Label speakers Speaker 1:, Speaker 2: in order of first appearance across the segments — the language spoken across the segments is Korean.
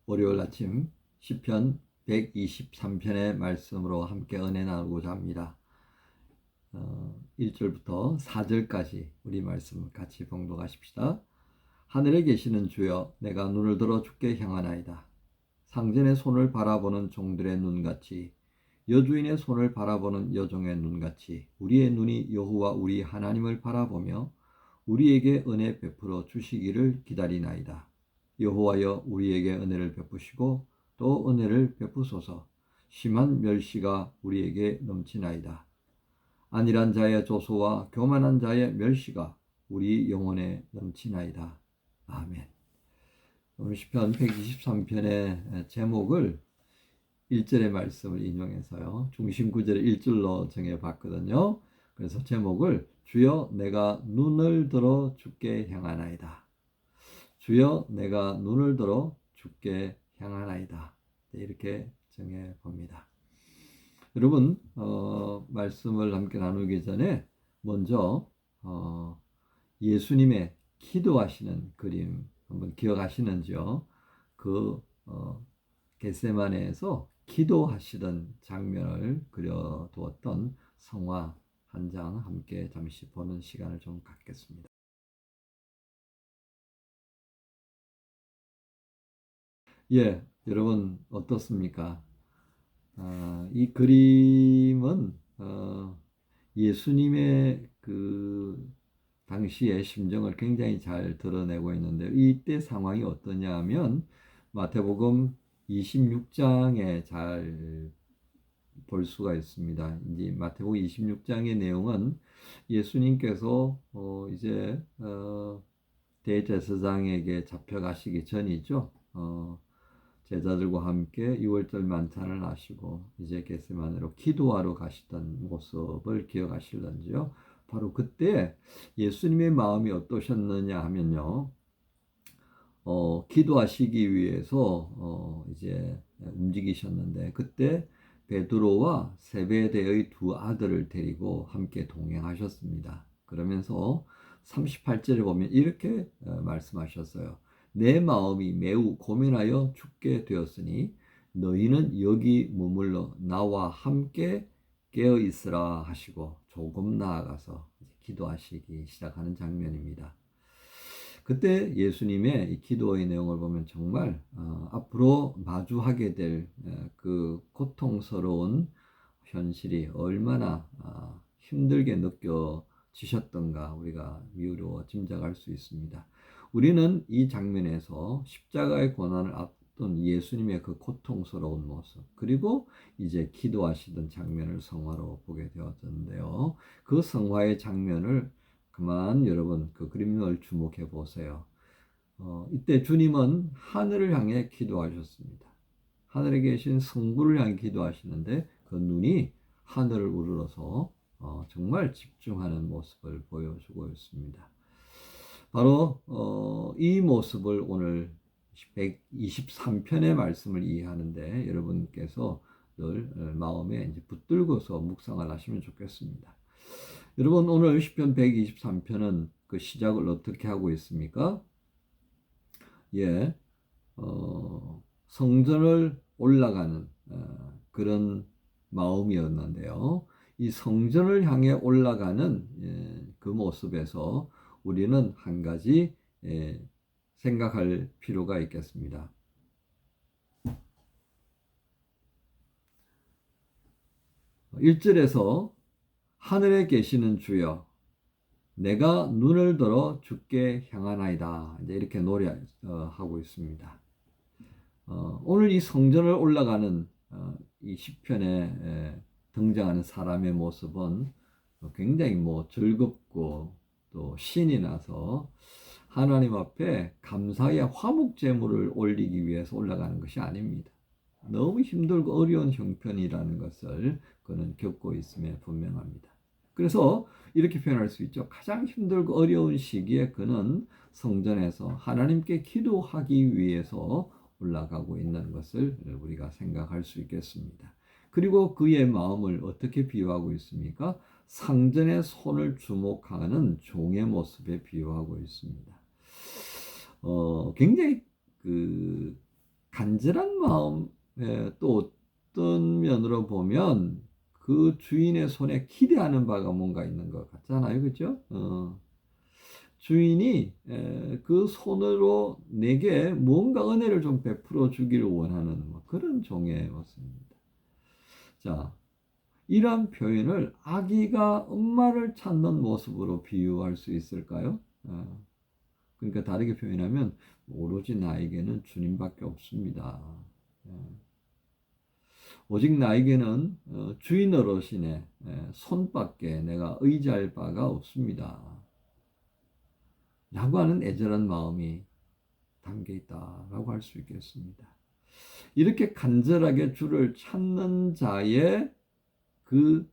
Speaker 1: 월요일 아침 시편 123편의 말씀으로 함께 은혜 나누고자 합니다. 1절부터 4절까지 우리 말씀 같이 봉독하십시다. 하늘에 계시는 주여, 내가 눈을 들어 주께 향하나이다. 상전의 손을 바라보는 종들의 눈같이, 여주인의 손을 바라보는 여종의 눈같이 우리의 눈이 여호와 우리 하나님을 바라보며 우리에게 은혜 베풀어 주시기를 기다리나이다. 여호와여, 우리에게 은혜를 베푸시고 또 은혜를 베푸소서. 심한 멸시가 우리에게 넘치나이다. 안일한 자의 조소와 교만한 자의 멸시가 우리 영혼에 넘치나이다. 아멘. 오늘 시편 123편의 제목을 1절의 말씀을 인용해서요, 중심 구절을 1절로 정해봤거든요. 그래서 제목을 주여 내가 눈을 들어 주께 향하나이다. 주여 내가 눈을 들어 주께 향하나이다. 이렇게 정해봅니다. 여러분, 말씀을 함께 나누기 전에 먼저 예수님의 기도하시는 그림 한번 기억하시는지요? 그 겟세마네에서 기도하시던 장면을 그려두었던 성화 한 장 함께 잠시 보는 시간을 좀 갖겠습니다. 예, 여러분 어떻습니까? 이 그림은 예수님의 그 당시의 심정을 굉장히 잘 드러내고 있는데요. 이때 상황이 어떠냐 하면 마태복음 26장에 잘 볼 수가 있습니다. 이제 마태복음 26장의 내용은 예수님께서 이제 대제사장에게 잡혀가시기 전이죠. 제자들과 함께 유월절 만찬을 하시고 이제 겟세마네로 기도하러 가시던 모습을 기억하실런지요? 바로 그때 예수님의 마음이 어떠셨느냐 하면요, 기도하시기 위해서 이제 움직이셨는데 그때 베드로와 세베대의 두 아들을 데리고 함께 동행하셨습니다. 그러면서 38절에 보면 이렇게 말씀하셨어요. 내 마음이 매우 고민하여 죽게 되었으니 너희는 여기 머물러 나와 함께 깨어 있으라 하시고 조금 나아가서 기도하시기 시작하는 장면입니다. 그때 예수님의 이 기도의 내용을 보면 정말 앞으로 마주하게 될 그 고통스러운 현실이 얼마나 힘들게 느껴지셨던가 우리가 미루어 짐작할 수 있습니다. 우리는 이 장면에서 십자가의 고난을 앞둔 예수님의 그 고통스러운 모습, 그리고 이제 기도하시던 장면을 성화로 보게 되었는데요. 그 성화의 장면을 그만 여러분 그 그림을 주목해 보세요. 이때 주님은 하늘을 향해 기도하셨습니다. 하늘에 계신 성부를 향해 기도하시는데 그 눈이 하늘을 우러러서 정말 집중하는 모습을 보여주고 있습니다. 바로 이 모습을 오늘 123편의 말씀을 이해하는데 여러분께서 늘 마음에 이제 붙들고서 묵상을 하시면 좋겠습니다. 여러분, 오늘 시편 123편은 그 시작을 어떻게 하고 있습니까? 예, 성전을 올라가는 그런 마음이었는데요. 이 성전을 향해 올라가는 그 모습에서 우리는 한 가지 생각할 필요가 있겠습니다. 1절에서 하늘에 계시는 주여, 내가 눈을 들어 주께 향하나이다. 이제 이렇게 노래하고 있습니다. 오늘 이 성전을 올라가는 이 시편에 등장하는 사람의 모습은 굉장히 즐겁고 또 신이 나서 하나님 앞에 감사의 화목 제물을 올리기 위해서 올라가는 것이 아닙니다. 너무 힘들고 어려운 형편이라는 것을 그는 겪고 있음에 분명합니다. 그래서 이렇게 표현할 수 있죠. 가장 힘들고 어려운 시기에 그는 성전에서 하나님께 기도하기 위해서 올라가고 있는 것을 우리가 생각할 수 있겠습니다. 그리고 그의 마음을 어떻게 비유하고 있습니까? 상전의 손을 주목하는 종의 모습에 비유하고 있습니다. 굉장히 간절한 마음에 또 어떤 면으로 보면 그 주인의 손에 기대하는 바가 뭔가 있는 것 같잖아요. 그죠? 주인이 그 손으로 내게 뭔가 은혜를 좀 베풀어 주기를 원하는 뭐 그런 종의 모습입니다. 자, 이러한 표현을 아기가 엄마를 찾는 모습으로 비유할 수 있을까요? 그러니까 다르게 표현하면 오로지 나에게는 주님밖에 없습니다. 오직 나에게는 주인 어르신의 손밖에 내가 의지할 바가 없습니다. 라고 하는 애절한 마음이 담겨 있다라고 할 수 있겠습니다. 이렇게 간절하게 주를 찾는 자의 그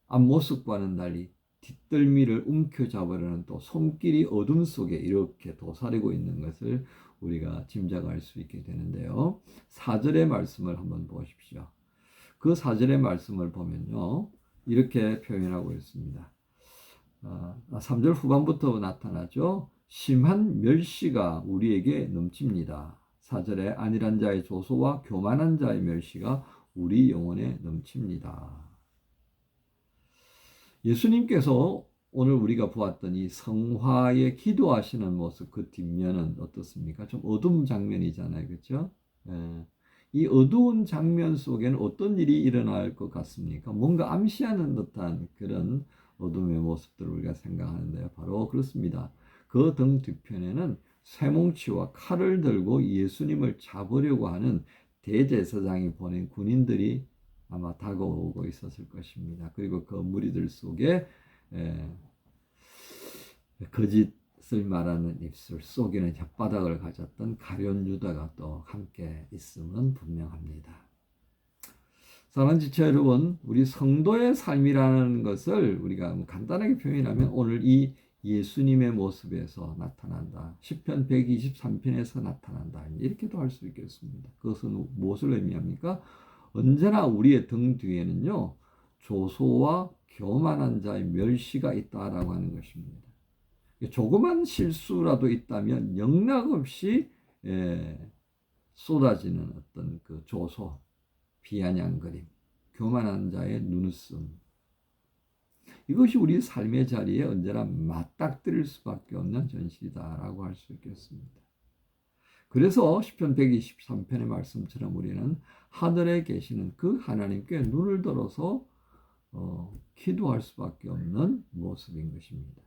Speaker 1: 앞모습과는 달리 뒷덜미를 움켜잡으려는 또 손길이 어둠 속에 이렇게 도사리고 있는 것을 우리가 짐작할 수 있게 되는데요. 4절의 말씀을 한번 보십시오. 그 4절의 말씀을 보면요. 이렇게 표현하고 있습니다. 3절 후반부터 나타나죠. 심한 멸시가 우리에게 넘칩니다. 4절에 안일한 자의 조소와 교만한 자의 멸시가 우리 영혼에 넘칩니다. 예수님께서 오늘 우리가 보았던 이 성화에 기도하시는 모습 그 뒷면은 어떻습니까? 좀 어두운 장면이잖아요. 그렇죠? 이 어두운 장면 속에는 어떤 일이 일어날 것 같습니까? 뭔가 암시하는 듯한 그런 어둠의 모습들을 우리가 생각하는데요. 바로 그렇습니다. 그 등 뒤편에는 쇠뭉치와 칼을 들고 예수님을 잡으려고 하는 대제사장이 보낸 군인들이 아마 다가오고 있었을 것입니다. 그리고 그 무리들 속에 거짓을 말하는 입술, 속에는 혓바닥을 가졌던 가룟 유다가 또 함께 있음은 분명합니다. 사랑하는 지체 여러분, 우리 성도의 삶이라는 것을 우리가 간단하게 표현하면 오늘 이 예수님의 모습에서 나타난다. 시편 123편에서 나타난다. 이렇게도 할 수 있겠습니다. 그것은 무엇을 의미합니까? 언제나 우리의 등 뒤에는요, 조소와 교만한 자의 멸시가 있다라고 하는 것입니다. 조그만 실수라도 있다면 영락없이 쏟아지는 어떤 그 조소, 비아냥거림, 교만한 자의 눈웃음, 이것이 우리 삶의 자리에 언제나 맞닥뜨릴 수밖에 없는 현실이다라고 할 수 있겠습니다. 그래서 시편 123편의 말씀처럼 우리는 하늘에 계시는 그 하나님께 눈을 들어서 기도할 수밖에 없는 모습인 것입니다.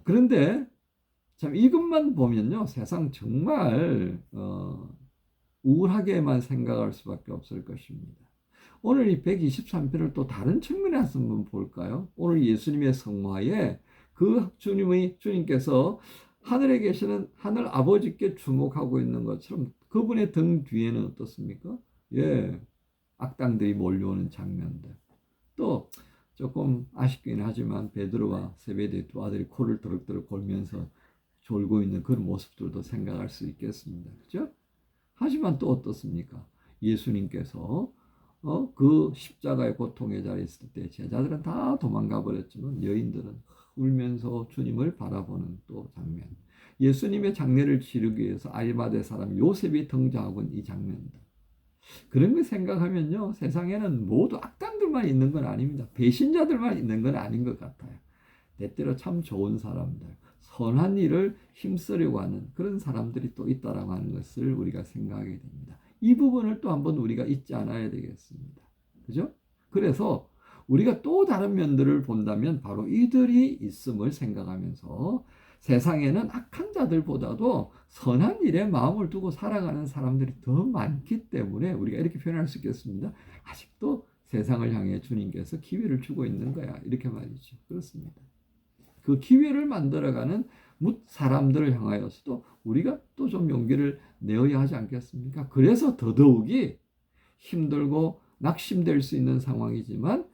Speaker 1: 그런데 참 이것만 보면요, 세상 정말 우울하게만 생각할 수밖에 없을 것입니다. 오늘 이 123편을 또 다른 측면에서 한번 볼까요? 오늘 예수님의 성화에 그 주님께서 하늘에 계시는 하늘 아버지께 주목하고 있는 것처럼 그분의 등 뒤에는 어떻습니까? 악당들이 몰려오는 장면들. 또 조금 아쉽긴 하지만 베드로와 세베대 두 아들이 코를 더럭더럭 골면서 졸고 있는 그런 모습들도 생각할 수 있겠습니다. 그죠? 하지만 또 어떻습니까? 예수님께서 그 십자가의 고통의 자리에 있을 때 제자들은 다 도망가 버렸지만 여인들은 울면서 주님을 바라보는 또 장면. 예수님의 장례를 치르기 위해서 아리마대 사람 요셉이 등장하고 있는 이 장면들. 그런 걸 생각하면요, 세상에는 모두 악당들만 있는 건 아닙니다. 배신자들만 있는 건 아닌 것 같아요. 때때로 참 좋은 사람들, 선한 일을 힘쓰려고 하는 그런 사람들이 또 있다라고 하는 것을 우리가 생각하게 됩니다. 이 부분을 또 한번 우리가 잊지 않아야 되겠습니다. 그죠? 그래서 우리가 또 다른 면들을 본다면 바로 이들이 있음을 생각하면서 세상에는 악한 자들보다도 선한 일에 마음을 두고 살아가는 사람들이 더 많기 때문에 우리가 이렇게 표현할 수 있겠습니다. 아직도 세상을 향해 주님께서 기회를 주고 있는 거야. 이렇게 말이죠. 그렇습니다. 그 기회를 만들어가는 사람들을 향하여서도 우리가 또 좀 용기를 내어야 하지 않겠습니까? 그래서 더더욱이 힘들고 낙심될 수 있는 상황이지만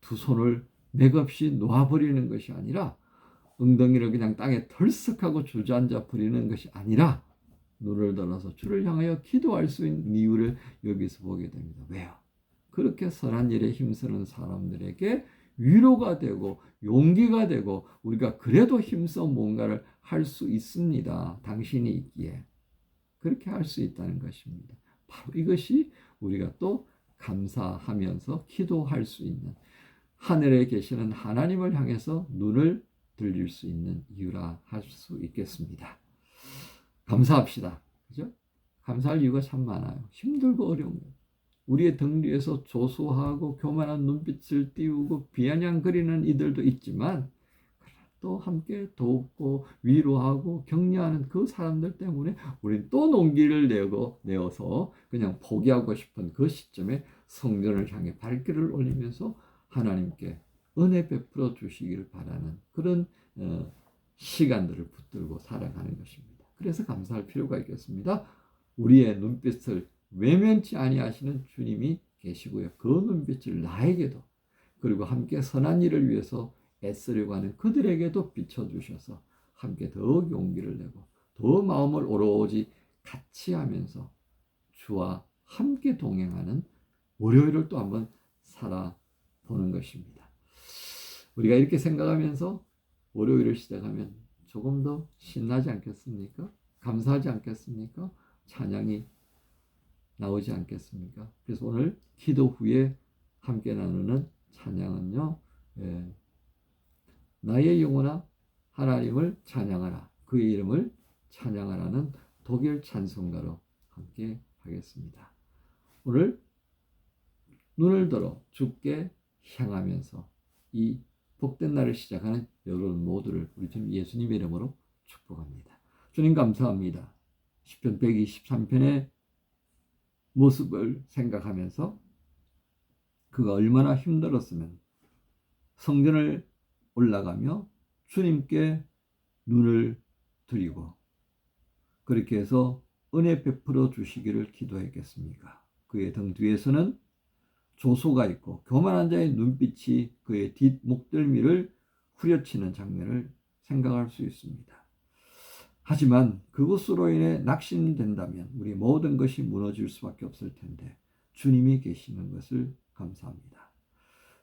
Speaker 1: 두 손을 맥없이 놓아버리는 것이 아니라 엉덩이를 그냥 땅에 털썩하고 주저앉아 버리는 것이 아니라 눈을 들어서 주를 향하여 기도할 수 있는 이유를 여기서 보게 됩니다. 왜요? 그렇게 선한 일에 힘쓰는 사람들에게 위로가 되고 용기가 되고 우리가 그래도 힘써 뭔가를 할 수 있습니다. 당신이 있기에. 그렇게 할 수 있다는 것입니다. 바로 이것이 우리가 또 감사하면서 기도할 수 있는, 하늘에 계시는 하나님을 향해서 눈을 들릴 수 있는 이유라 할 수 있겠습니다. 감사합시다. 그죠? 감사할 이유가 참 많아요. 힘들고 어려운 것. 우리의 등 위에서 조소하고 교만한 눈빛을 띄우고 비아냥거리는 이들도 있지만, 또 함께 돕고 위로하고 격려하는 그 사람들 때문에 우리는 또 용기를 내어서 그냥 포기하고 싶은 그 시점에 성전을 향해 발길을 올리면서 하나님께 은혜 베풀어 주시기를 바라는 그런 시간들을 붙들고 살아가는 것입니다. 그래서 감사할 필요가 있겠습니다. 우리의 눈빛을 외면치 아니하시는 주님이 계시고요. 그 눈빛을 나에게도, 그리고 함께 선한 일을 위해서 애쓰려고 하는 그들에게도 비춰주셔서 함께 더욱 용기를 내고 더 마음을 오로지 같이 하면서 주와 함께 동행하는 월요일을 또 한번 살아보는 것입니다. 우리가 이렇게 생각하면서 월요일을 시작하면 조금 더 신나지 않겠습니까? 감사하지 않겠습니까? 찬양이 나오지 않겠습니까? 그래서 오늘 기도 후에 함께 나누는 찬양은요, 나의 영혼아 하나님을 찬양하라, 그의 이름을 찬양하라는 독일 찬송가로 함께 하겠습니다. 오늘 눈을 들어 주께 향하면서 이 복된 날을 시작하는 여러분 모두를 우리 주님 예수님의 이름으로 축복합니다. 주님 감사합니다. 시편 123편의 모습을 생각하면서 그가 얼마나 힘들었으면 성전을 올라가며 주님께 눈을 드리고 그렇게 해서 은혜 베풀어 주시기를 기도했겠습니까? 그의 등 뒤에서는 조소가 있고 교만한 자의 눈빛이 그의 뒷목덜미를 후려치는 장면을 생각할 수 있습니다. 하지만 그것으로 인해 낙심된다면 우리 모든 것이 무너질 수밖에 없을 텐데 주님이 계시는 것을 감사합니다.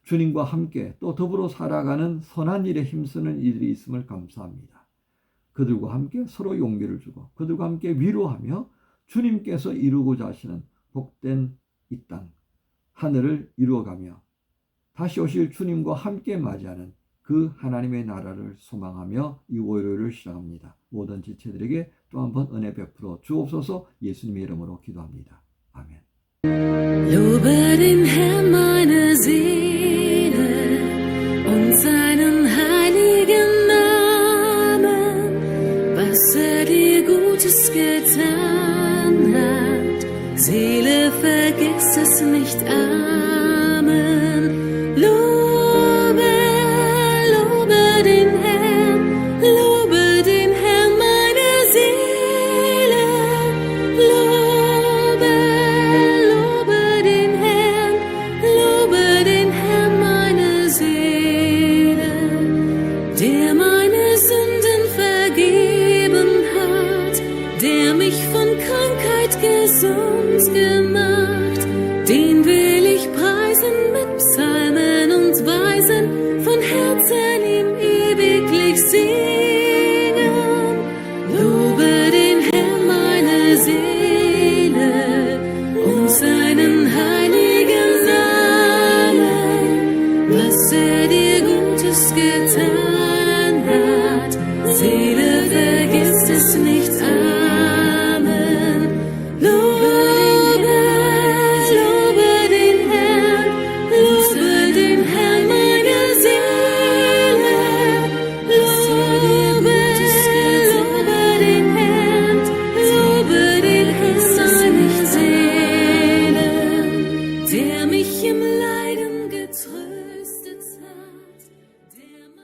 Speaker 1: 주님과 함께 또 더불어 살아가는 선한 일에 힘쓰는 이들이 있음을 감사합니다. 그들과 함께 서로 용기를 주고 그들과 함께 위로하며 주님께서 이루고자 하시는 복된 이 땅, 하늘을 이루어가며 다시 오실 주님과 함께 맞이하는 그 하나님의 나라를 소망하며 이 월요일을 시작합니다. 모든 지체들에게 또 한 번 은혜 베풀어 주옵소서. 예수님의 이름으로 기도합니다. 아멘.
Speaker 2: Lobe den Herrn meine Seele und seinen heiligen Namen, was dir Gutes getan hat. Seele, vergiss es nicht. Amen. Lobe den Herrn, lobe den Herrn meine Seele. Lobe den Herrn meine Seele, der meine Sünden vergeben hat, der mich von Krankheit gesund